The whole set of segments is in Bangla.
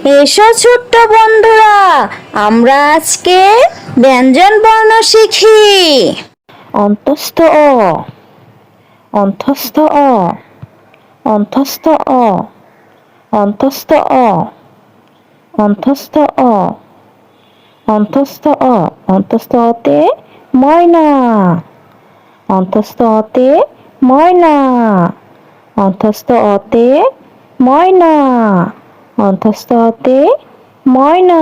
এসো ছোট্ট বন্ধুরা, আমরা আজকে ব্যঞ্জন বর্ণ শিখি। অন্তস্থ অ, অন্তস্থ অ, অন্তস্থ অ, অন্তস্থ অ, অন্তস্থ অ, অন্তস্থ অ, অন্তস্থ অতে ময়না, অন্তস্থ অতে ময়না, অন্তস্থ অতে ময়না, অন্তস্থ অতে ময়না,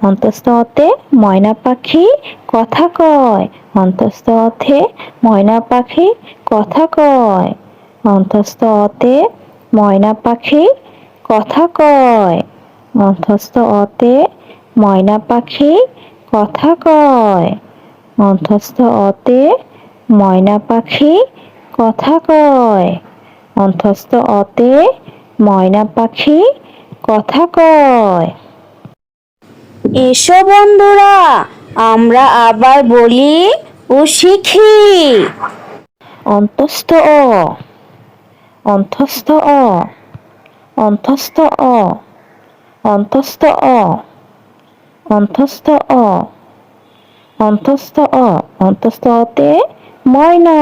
অন্তস্থ অতে ময়না পাখি কথা কয়, অন্তস্থ অতে ময়না পাখি কথা কয়, অন্তস্থ অতে ময়না পাখি কথা কয়, অন্তস্থ অতে ময়না পাখি কথা কয়, অন্তস্থ অতে ময়না পাখি কথা কয়, অন্তস্থ অতে ময়না পাখি কথা কয়। এসো বন্ধুরা, আমরা আবার বলি ও শিখি। অন্তস্থ অ, অন্তস্থ অ, অন্তস্থ অ, অন্তস্থ অ, অন্তস্থ অ, অন্তস্থ অ, অন্তস্থ অতে ময়না,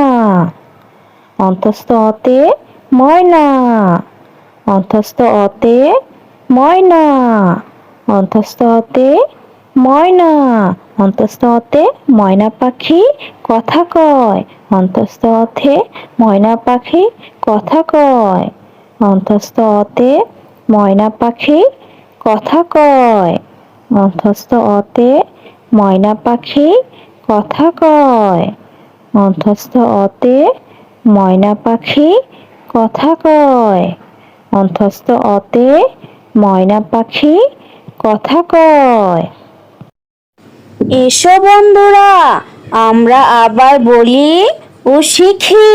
অন্তস্থ অতে ময়না, অন্তস্থ অতে ময়না, অন্তস্থ অতে ময়না, অন্তস্থ অতে ময়না পাখি কথা কয়, অন্তস্থ অতে ময়না পাখি কথা কয়, অন্তস্থ অতে ময়না পাখি কথা কয়, অন্তস্থ অতে ময়না পাখি কথা কয়, অন্তস্থ অতে ময়না পাখি কথা কয়, অন্তস্থ অতে ময়না পাখি কথা কয়। এসো বন্ধুরা, আমরা আবার বলি ও শিখি।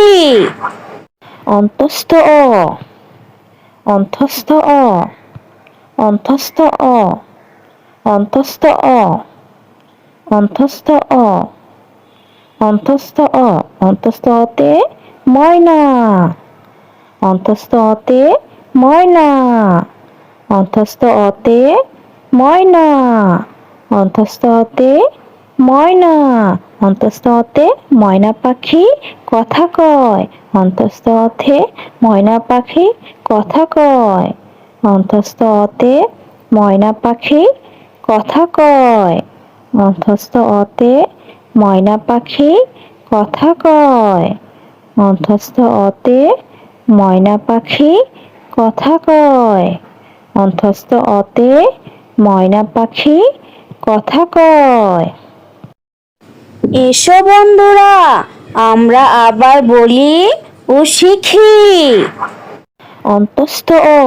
অন্তস্থ অ, অন্তস্থ অ, অন্তস্থ অ, অন্তস্থ অ, অন্তস্থ অ, অন্তস্থ অ, অন্তস্থ অতে ময়না, অন্তস্থ অতে ময়না, অন্তস্থ অতে ময়না, অন্তস্থ অতে ময়না, অন্তস্থ অতে ময়না পাখি কথা কয়, অন্তস্থ অতে ময়না পাখি কথা কয়, অন্তস্থ অতে ময়না পাখি কথা কয়, অন্তস্থ অতে ময়না পাখি কথা কয়, অন্তস্থ অতে ময়না পাখি কথা কয়, অন্তস্থ অতে ময়না পাখি কথা কয়। এসো বন্ধুরা, আমরা আবার বলি ও শিখি। অন্তস্থ অ,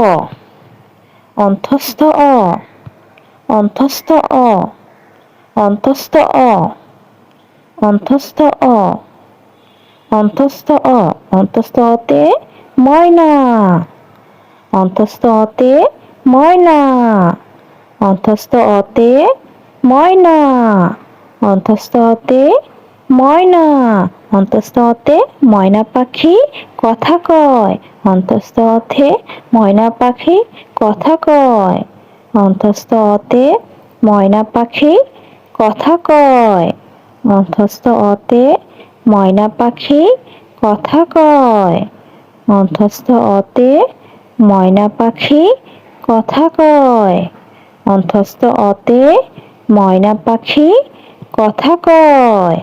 অন্তস্থ অ, অন্তস্থ অ, অন্তস্থ অ, অন্তস্থ অ, অন্তস্থ অ, অন্তস্থ অতে ময়না, অন্তস্থ অতে ময়না, অন্তস্থ অতে ময়না, অন্তস্থ অতে ময়না, অন্তস্থ অতে ময়না পাখি কথা কয়, অন্তস্থ অতে ময়না পাখি কথা কয়, অন্তস্থ অতে ময়না পাখি কথা কয়, অন্তস্থ অতে ময়না পাখি কথা কয়, অন্তস্থ অতে ময়না পাখি কথা কয়, অন্তস্থ অতে ময়না পাখি কথা কয়।